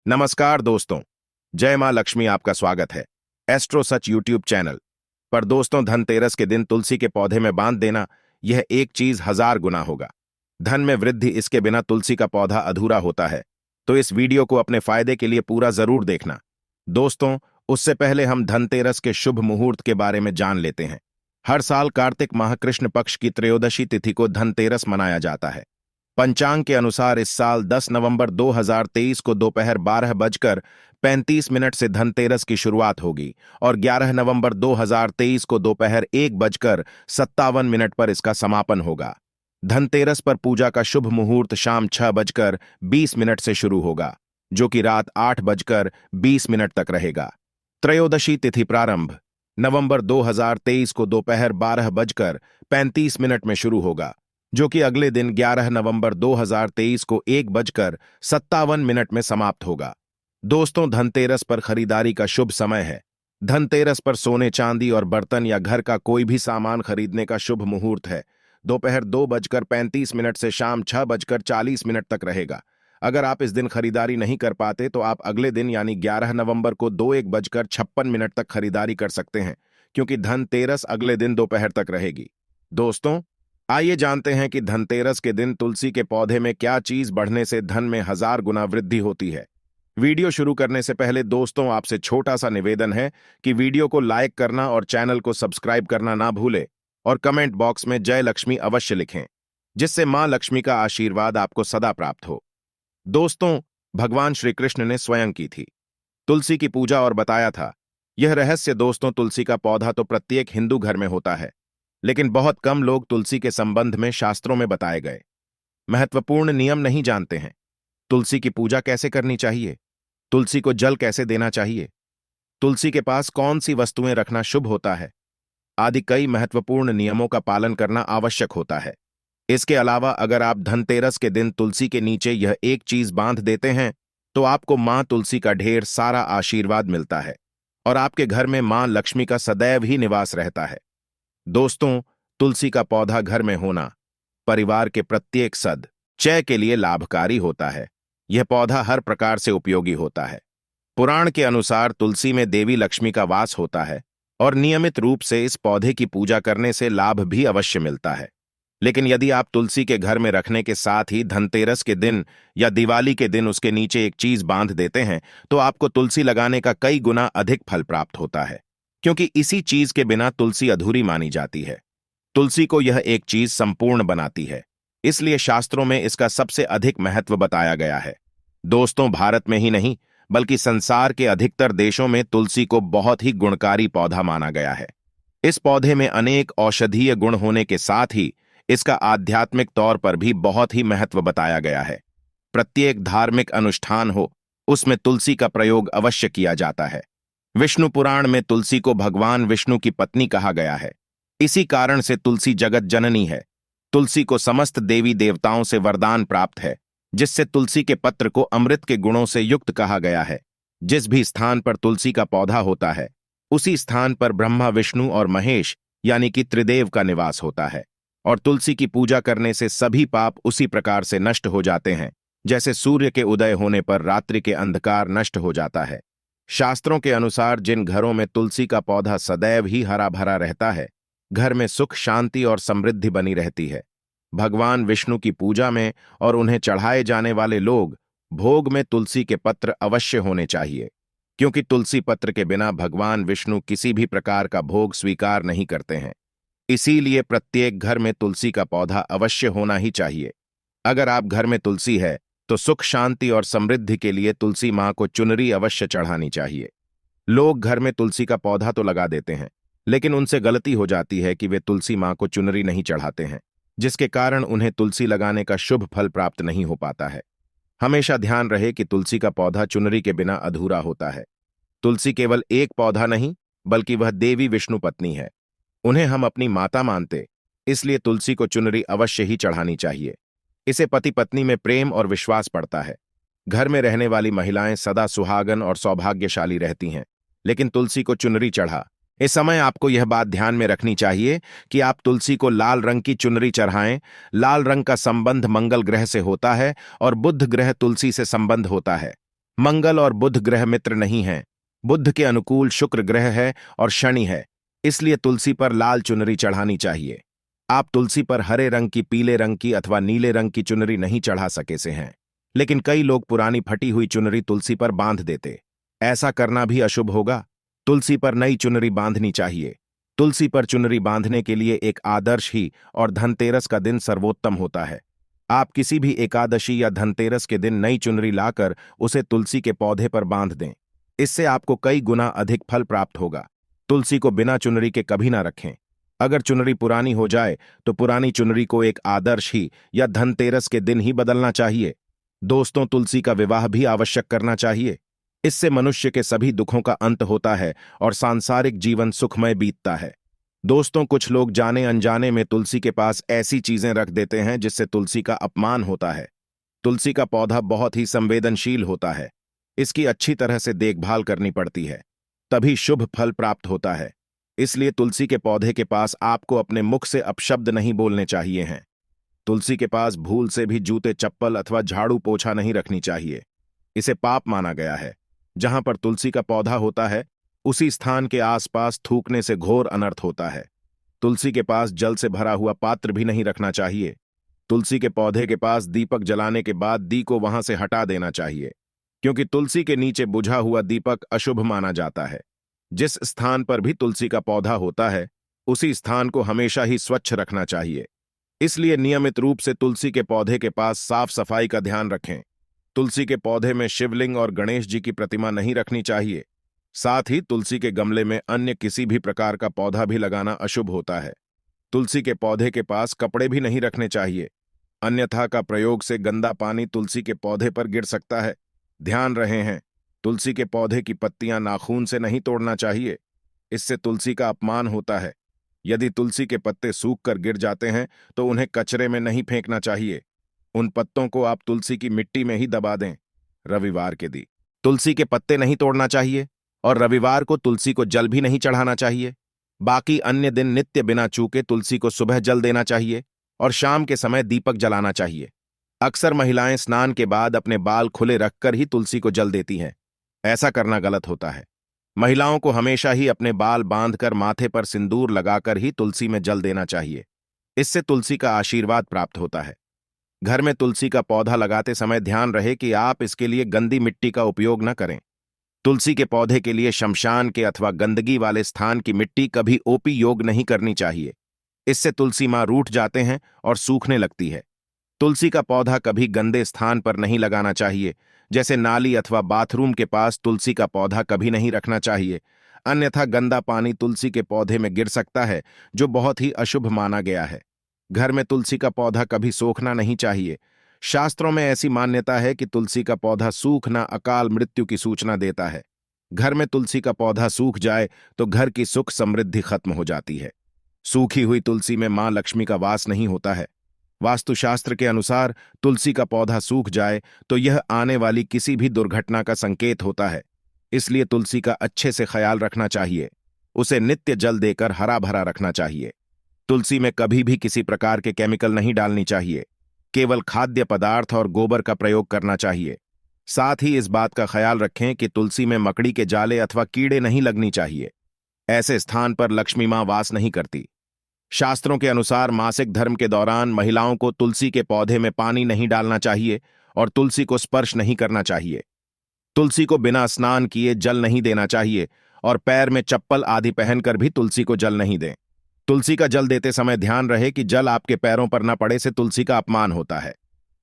नमस्कार दोस्तों, जय मां लक्ष्मी। आपका स्वागत है एस्ट्रो सच यूट्यूब चैनल पर। दोस्तों, धनतेरस के दिन तुलसी के पौधे में बांध देना, यह एक चीज 1000 गुना होगा। धन में वृद्धि, इसके बिना तुलसी का पौधा अधूरा होता है। तो इस वीडियो को अपने फायदे के लिए पूरा जरूर देखना। दोस्तों, उससे पहले हम धनतेरस के शुभ मुहूर्त के बारे में जान लेते हैं। हर साल कार्तिक माह कृष्ण पक्ष की त्रयोदशी तिथि को धनतेरस मनाया जाता है। पंचांग के अनुसार इस साल 10 नवंबर 2023 को दोपहर 12:35 से धनतेरस की शुरुआत होगी और 11 नवंबर 2023 को दोपहर 1:57 पर इसका समापन होगा। धनतेरस पर पूजा का शुभ मुहूर्त शाम 6:20 से शुरू होगा, जो कि रात 8:20 तक रहेगा। त्रयोदशी तिथि प्रारंभ नवंबर 2023 को दोपहर 12:35 में शुरू होगा, जो कि अगले दिन 11 नवंबर 2023 को 1:57 में समाप्त होगा। दोस्तों, धनतेरस पर खरीदारी का शुभ समय है। धनतेरस पर सोने, चांदी और बर्तन या घर का कोई भी सामान खरीदने का शुभ मुहूर्त है। दोपहर 2:35 से शाम 6:40 तक रहेगा। अगर आप इस दिन खरीदारी नहीं कर पाते तो आप अगले दिन यानी 11 नवंबर को 1:56 तक खरीदारी कर सकते हैं, क्योंकि धनतेरस अगले दिन दोपहर तक रहेगी। दोस्तों, आइए जानते हैं कि धनतेरस के दिन तुलसी के पौधे में क्या चीज बढ़ने से धन में 1000 गुना वृद्धि होती है। वीडियो शुरू करने से पहले दोस्तों, आपसे छोटा सा निवेदन है कि वीडियो को लाइक करना और चैनल को सब्सक्राइब करना ना भूलें और कमेंट बॉक्स में जय लक्ष्मी अवश्य लिखें, जिससे मां लक्ष्मी का आशीर्वाद आपको सदा प्राप्त हो। दोस्तों, भगवान श्री कृष्ण ने स्वयं की थी तुलसी की पूजा और बताया था यह रहस्य। दोस्तों, तुलसी का पौधा तो प्रत्येक हिंदू घर में होता है, लेकिन बहुत कम लोग तुलसी के संबंध में शास्त्रों में बताए गए महत्वपूर्ण नियम नहीं जानते हैं। तुलसी की पूजा कैसे करनी चाहिए, तुलसी को जल कैसे देना चाहिए, तुलसी के पास कौन सी वस्तुएं रखना शुभ होता है आदि कई महत्वपूर्ण नियमों का पालन करना आवश्यक होता है। इसके अलावा अगर आप धनतेरस के दिन तुलसी के नीचे यह एक चीज बांध देते हैं तो आपको मां तुलसी का ढेर सारा आशीर्वाद मिलता है और आपके घर में मां लक्ष्मी का सदैव ही निवास रहता है। दोस्तों, तुलसी का पौधा घर में होना परिवार के प्रत्येक सदस्य के लिए लाभकारी होता है। यह पौधा हर प्रकार से उपयोगी होता है। पुराण के अनुसार तुलसी में देवी लक्ष्मी का वास होता है और नियमित रूप से इस पौधे की पूजा करने से लाभ भी अवश्य मिलता है। लेकिन यदि आप तुलसी के घर में रखने के साथ ही धनतेरस के दिन या दिवाली के दिन उसके नीचे एक चीज बांध देते हैं तो आपको तुलसी लगाने का कई गुना अधिक फल प्राप्त होता है, क्योंकि इसी चीज के बिना तुलसी अधूरी मानी जाती है। तुलसी को यह एक चीज संपूर्ण बनाती है, इसलिए शास्त्रों में इसका सबसे अधिक महत्व बताया गया है। दोस्तों, भारत में ही नहीं बल्कि संसार के अधिकतर देशों में तुलसी को बहुत ही गुणकारी पौधा माना गया है। इस पौधे में अनेक औषधीय गुण होने के साथ ही इसका आध्यात्मिक तौर पर भी बहुत ही महत्व बताया गया है। प्रत्येक धार्मिक अनुष्ठान हो, उसमें तुलसी का प्रयोग अवश्य किया जाता है। विष्णु पुराण में तुलसी को भगवान विष्णु की पत्नी कहा गया है। इसी कारण से तुलसी जगत जननी है। तुलसी को समस्त देवी देवताओं से वरदान प्राप्त है, जिससे तुलसी के पत्र को अमृत के गुणों से युक्त कहा गया है। जिस भी स्थान पर तुलसी का पौधा होता है, उसी स्थान पर ब्रह्मा, विष्णु और महेश यानी कि त्रिदेव का निवास होता है। और तुलसी की पूजा करने से सभी पाप उसी प्रकार से नष्ट हो जाते हैं, जैसे सूर्य के उदय होने पर रात्रि के अंधकार नष्ट हो जाता है। शास्त्रों के अनुसार जिन घरों में तुलसी का पौधा सदैव ही हरा भरा रहता है, घर में सुख, शांति और समृद्धि बनी रहती है। भगवान विष्णु की पूजा में और उन्हें चढ़ाए जाने वाले लोग भोग में तुलसी के पत्र अवश्य होने चाहिए, क्योंकि तुलसी पत्र के बिना भगवान विष्णु किसी भी प्रकार का भोग स्वीकार नहीं करते हैं। इसीलिए प्रत्येक घर में तुलसी का पौधा अवश्य होना ही चाहिए। अगर आप घर में तुलसी है तो सुख, शांति और समृद्धि के लिए तुलसी मां को चुनरी अवश्य चढ़ानी चाहिए। लोग घर में तुलसी का पौधा तो लगा देते हैं, लेकिन उनसे गलती हो जाती है कि वे तुलसी मां को चुनरी नहीं चढ़ाते हैं, जिसके कारण उन्हें तुलसी लगाने का शुभ फल प्राप्त नहीं हो पाता है। हमेशा ध्यान रहे कि तुलसी का पौधा चुनरी के बिना अधूरा होता है। तुलसी केवल एक पौधा नहीं, बल्कि वह देवी विष्णु पत्नी है। उन्हें हम अपनी माता मानते, इसलिए तुलसी को चुनरी अवश्य ही चढ़ानी चाहिए। इसे पति पत्नी में प्रेम और विश्वास बढ़ता है। घर में रहने वाली महिलाएं सदा सुहागन और सौभाग्यशाली रहती हैं। लेकिन तुलसी को चुनरी चढ़ा, इस समय आपको यह बात ध्यान में रखनी चाहिए कि आप तुलसी को लाल रंग की चुनरी चढ़ाएं। लाल रंग का संबंध मंगल ग्रह से होता है और बुध ग्रह तुलसी से संबंध होता है। मंगल और बुध ग्रह मित्र नहीं हैं। बुध के अनुकूल शुक्र ग्रह है और शनि है, इसलिए तुलसी पर लाल चुनरी चढ़ानी चाहिए। आप तुलसी पर हरे रंग की, पीले रंग की अथवा नीले रंग की चुनरी नहीं चढ़ा सके से हैं, लेकिन कई लोग पुरानी फटी हुई चुनरी तुलसी पर बांध देते। ऐसा करना भी अशुभ होगा। तुलसी पर नई चुनरी बांधनी चाहिए। तुलसी पर चुनरी बांधने के लिए एक आदर्श ही और धनतेरस का दिन सर्वोत्तम होता है। आप किसी भी एकादशी या धनतेरस के दिन नई चुनरी लाकर उसे तुलसी के पौधे पर बांध दें। इससे आपको कई गुना अधिक फल प्राप्त होगा। तुलसी को बिना चुनरी के कभी ना रखें। अगर चुनरी पुरानी हो जाए तो पुरानी चुनरी को एक आदर्श ही या धनतेरस के दिन ही बदलना चाहिए। दोस्तों, तुलसी का विवाह भी आवश्यक करना चाहिए। इससे मनुष्य के सभी दुखों का अंत होता है और सांसारिक जीवन सुखमय बीतता है। दोस्तों, कुछ लोग जाने अनजाने में तुलसी के पास ऐसी चीजें रख देते हैं जिससे तुलसी का अपमान होता है। तुलसी का पौधा बहुत ही संवेदनशील होता है। इसकी अच्छी तरह से देखभाल करनी पड़ती है, तभी शुभ फल प्राप्त होता है। इसलिए तुलसी के पौधे के पास आपको अपने मुख से अपशब्द नहीं बोलने चाहिए हैं। तुलसी के पास भूल से भी जूते, चप्पल अथवा झाड़ू पोछा नहीं रखनी चाहिए। इसे पाप माना गया है। जहां पर तुलसी का पौधा होता है, उसी स्थान के आसपास थूकने से घोर अनर्थ होता है। तुलसी के पास जल से भरा हुआ पात्र भी नहीं रखना चाहिए। तुलसी के पौधे के पास दीपक जलाने के बाद दी को वहां से हटा देना चाहिए, क्योंकि तुलसी के नीचे बुझा हुआ दीपक अशुभ माना जाता है। जिस स्थान पर भी तुलसी का पौधा होता है, उसी स्थान को हमेशा ही स्वच्छ रखना चाहिए। इसलिए नियमित रूप से तुलसी के पौधे के पास साफ सफाई का ध्यान रखें। तुलसी के पौधे में शिवलिंग और गणेश जी की प्रतिमा नहीं रखनी चाहिए। साथ ही तुलसी के गमले में अन्य किसी भी प्रकार का पौधा भी लगाना अशुभ होता है। तुलसी के पौधे के पास कपड़े भी नहीं रखने चाहिए, अन्यथा का प्रयोग से गंदा पानी तुलसी के पौधे पर गिर सकता है। ध्यान रहे हैं, तुलसी के पौधे की पत्तियां नाखून से नहीं तोड़ना चाहिए, इससे तुलसी का अपमान होता है। यदि तुलसी के पत्ते सूख कर गिर जाते हैं तो उन्हें कचरे में नहीं फेंकना चाहिए। उन पत्तों को आप तुलसी की मिट्टी में ही दबा दें। रविवार के दिन तुलसी के पत्ते नहीं तोड़ना चाहिए और रविवार को तुलसी को जल भी नहीं चढ़ाना चाहिए। बाकी अन्य दिन नित्य बिना चूके तुलसी को सुबह जल देना चाहिए और शाम के समय दीपक जलाना चाहिए। अक्सर महिलाएं स्नान के बाद अपने बाल खुले रखकर ही तुलसी को जल देती हैं। ऐसा करना गलत होता है। महिलाओं को हमेशा ही अपने बाल बांधकर माथे पर सिंदूर लगाकर ही तुलसी में जल देना चाहिए। इससे तुलसी का आशीर्वाद प्राप्त होता है। घर में तुलसी का पौधा लगाते समय ध्यान रहे कि आप इसके लिए गंदी मिट्टी का उपयोग न करें। तुलसी के पौधे के लिए शमशान के अथवा गंदगी वाले स्थान की मिट्टी कभी ओपी योग नहीं करनी चाहिए। इससे तुलसी मां रूठ जाते हैं और सूखने लगती है। तुलसी का पौधा कभी गंदे स्थान पर नहीं लगाना चाहिए, जैसे नाली अथवा बाथरूम के पास तुलसी का पौधा कभी नहीं रखना चाहिए, अन्यथा गंदा पानी तुलसी के पौधे में गिर सकता है, जो बहुत ही अशुभ माना गया है। घर में तुलसी का पौधा कभी सूखना नहीं चाहिए। शास्त्रों में ऐसी मान्यता है कि तुलसी का पौधा सूखना अकाल मृत्यु की सूचना देता है। घर में तुलसी का पौधा सूख जाए तो घर की सुख समृद्धि खत्म हो जाती है। सूखी हुई तुलसी में मां लक्ष्मी का वास नहीं होता है। वास्तुशास्त्र के अनुसार तुलसी का पौधा सूख जाए तो यह आने वाली किसी भी दुर्घटना का संकेत होता है। इसलिए तुलसी का अच्छे से ख्याल रखना चाहिए। उसे नित्य जल देकर हरा भरा रखना चाहिए। तुलसी में कभी भी किसी प्रकार के केमिकल नहीं डालनी चाहिए। केवल खाद्य पदार्थ और गोबर का प्रयोग करना चाहिए। साथ ही इस बात का ख्याल रखें कि तुलसी में मकड़ी के जाले अथवा कीड़े नहीं लगनी चाहिए। ऐसे स्थान पर लक्ष्मी मां वास नहीं करती। शास्त्रों के अनुसार मासिक धर्म के दौरान महिलाओं को तुलसी के पौधे में पानी नहीं डालना चाहिए और तुलसी को स्पर्श नहीं करना चाहिए। तुलसी को बिना स्नान किए जल नहीं देना चाहिए और पैर में चप्पल आदि पहनकर भी तुलसी को जल नहीं दें। तुलसी का जल देते समय ध्यान रहे कि जल आपके पैरों पर न पड़े से तुलसी का अपमान होता है।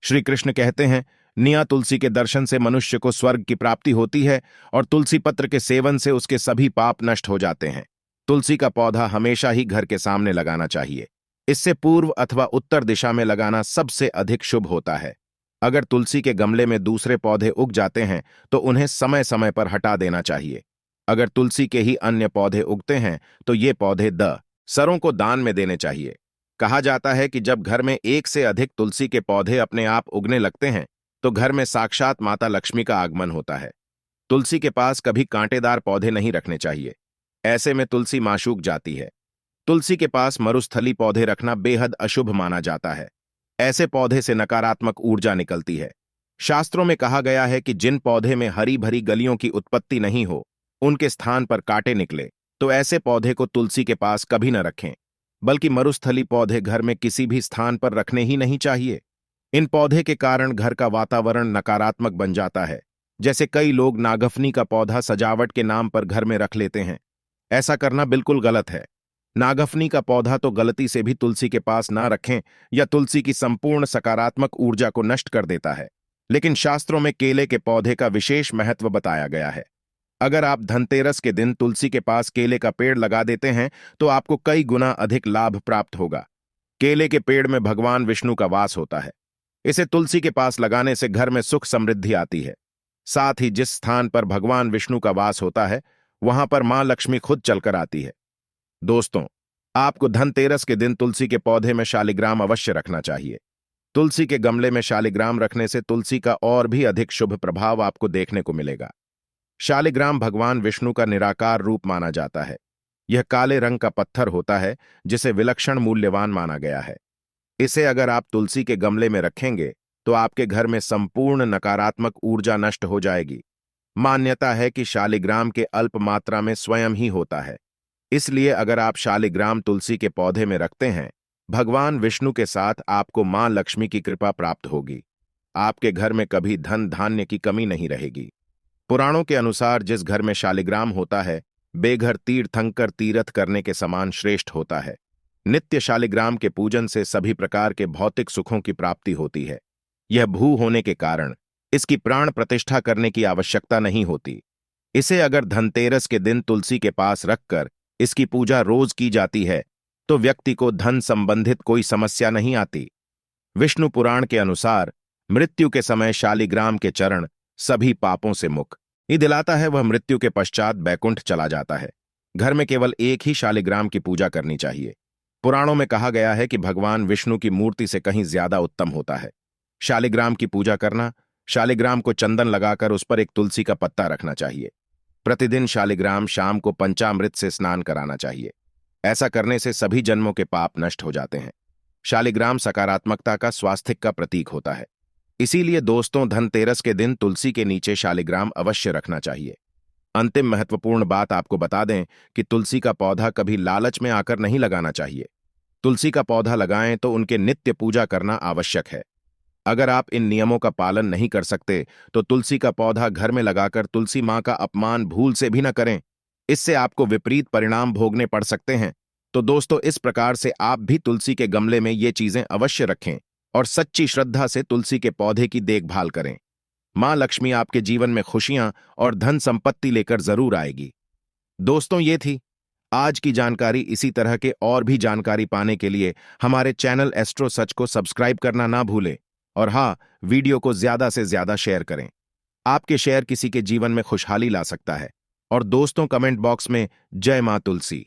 श्री कृष्ण कहते हैं, निया तुलसी के दर्शन से मनुष्य को स्वर्ग की प्राप्ति होती है और तुलसी पत्र के सेवन से उसके सभी पाप नष्ट हो जाते हैं। तुलसी का पौधा हमेशा ही घर के सामने लगाना चाहिए। इससे पूर्व अथवा उत्तर दिशा में लगाना सबसे अधिक शुभ होता है। अगर तुलसी के गमले में दूसरे पौधे उग जाते हैं तो उन्हें समय समय पर हटा देना चाहिए। अगर तुलसी के ही अन्य पौधे उगते हैं तो ये पौधे सरों को दान में देने चाहिए। कहा जाता है कि जब घर में एक से अधिक तुलसी के पौधे अपने आप उगने लगते हैं तो घर में साक्षात माता लक्ष्मी का आगमन होता है। तुलसी के पास कभी कांटेदार पौधे नहीं रखने चाहिए, ऐसे में तुलसी माशूक जाती है। तुलसी के पास मरुस्थली पौधे रखना बेहद अशुभ माना जाता है। ऐसे पौधे से नकारात्मक ऊर्जा निकलती है। शास्त्रों में कहा गया है कि जिन पौधे में हरी भरी गलियों की उत्पत्ति नहीं हो, उनके स्थान पर कांटे निकले, तो ऐसे पौधे को तुलसी के पास कभी न रखें, बल्कि मरुस्थली पौधे घर में किसी भी स्थान पर रखने ही नहीं चाहिए। इन पौधे के कारण घर का वातावरण नकारात्मक बन जाता है। जैसे कई लोग नागफनी का पौधा सजावट के नाम पर घर में रख लेते हैं। ऐसा करना बिल्कुल गलत है। नागफनी का पौधा तो गलती से भी तुलसी के पास ना रखें, या तुलसी की संपूर्ण सकारात्मक ऊर्जा को नष्ट कर देता है। लेकिन शास्त्रों में केले के पौधे का विशेष महत्व बताया गया है। अगर आप धनतेरस के दिन तुलसी के पास केले का पेड़ लगा देते हैं, तो आपको कई गुना अधिक लाभ प्राप्त होगा। केले के पेड़ में भगवान विष्णु का वास होता है। इसे तुलसी के पास लगाने से घर में सुख समृद्धि आती है। साथ ही जिस स्थान पर भगवान विष्णु का वास होता है, वहां पर मां लक्ष्मी खुद चलकर आती है। दोस्तों, आपको धनतेरस के दिन तुलसी के पौधे में शालिग्राम अवश्य रखना चाहिए। तुलसी के गमले में शालिग्राम रखने से तुलसी का और भी अधिक शुभ प्रभाव आपको देखने को मिलेगा। शालिग्राम भगवान विष्णु का निराकार रूप माना जाता है। यह काले रंग का पत्थर होता है, जिसे विलक्षण मूल्यवान माना गया है। इसे अगर आप तुलसी के गमले में रखेंगे, तो आपके घर में संपूर्ण नकारात्मक ऊर्जा नष्ट हो जाएगी। मान्यता है कि शालिग्राम के अल्प मात्रा में स्वयं ही होता है। इसलिए अगर आप शालिग्राम तुलसी के पौधे में रखते हैं, भगवान विष्णु के साथ आपको मां लक्ष्मी की कृपा प्राप्त होगी। आपके घर में कभी धन धान्य की कमी नहीं रहेगी। पुराणों के अनुसार जिस घर में शालिग्राम होता है, बेघर तीर्थंकर तीर्थ करने के समान श्रेष्ठ होता है। नित्य शालिग्राम के पूजन से सभी प्रकार के भौतिक सुखों की प्राप्ति होती है। यह भू होने के कारण इसकी प्राण प्रतिष्ठा करने की आवश्यकता नहीं होती। इसे अगर धनतेरस के दिन तुलसी के पास रखकर इसकी पूजा रोज की जाती है, तो व्यक्ति को धन संबंधित कोई समस्या नहीं आती। विष्णु पुराण के अनुसार मृत्यु के समय शालिग्राम के चरण सभी पापों से मुक्ति दिलाता है। वह मृत्यु के पश्चात बैकुंठ चला जाता है। घर में केवल एक ही शालिग्राम की पूजा करनी चाहिए। पुराणों में कहा गया है कि भगवान विष्णु की मूर्ति से कहीं ज्यादा उत्तम होता है शालिग्राम की पूजा करना। शालिग्राम को चंदन लगाकर उस पर एक तुलसी का पत्ता रखना चाहिए। प्रतिदिन शालिग्राम शाम को पंचामृत से स्नान कराना चाहिए। ऐसा करने से सभी जन्मों के पाप नष्ट हो जाते हैं। शालिग्राम सकारात्मकता का स्वास्थ्य का प्रतीक होता है। इसीलिए दोस्तों, धनतेरस के दिन तुलसी के नीचे शालिग्राम अवश्य रखना चाहिए। अंतिम महत्वपूर्ण बात आपको बता दें कि तुलसी का पौधा कभी लालच में आकर नहीं लगाना चाहिए। तुलसी का पौधा लगाएं तो उनके नित्य पूजा करना आवश्यक है। अगर आप इन नियमों का पालन नहीं कर सकते, तो तुलसी का पौधा घर में लगाकर तुलसी मां का अपमान भूल से भी न करें। इससे आपको विपरीत परिणाम भोगने पड़ सकते हैं। तो दोस्तों, इस प्रकार से आप भी तुलसी के गमले में ये चीजें अवश्य रखें और सच्ची श्रद्धा से तुलसी के पौधे की देखभाल करें। मां लक्ष्मी आपके जीवन में खुशियां और धन संपत्ति लेकर जरूर आएगी। दोस्तों, ये थी आज की जानकारी। इसी तरह के और भी जानकारी पाने के लिए हमारे चैनल एस्ट्रो सच को सब्सक्राइब करना ना भूलें। और हाँ, वीडियो को ज्यादा से ज्यादा शेयर करें। आपके शेयर किसी के जीवन में खुशहाली ला सकता है। और दोस्तों, कमेंट बॉक्स में जय मां तुलसी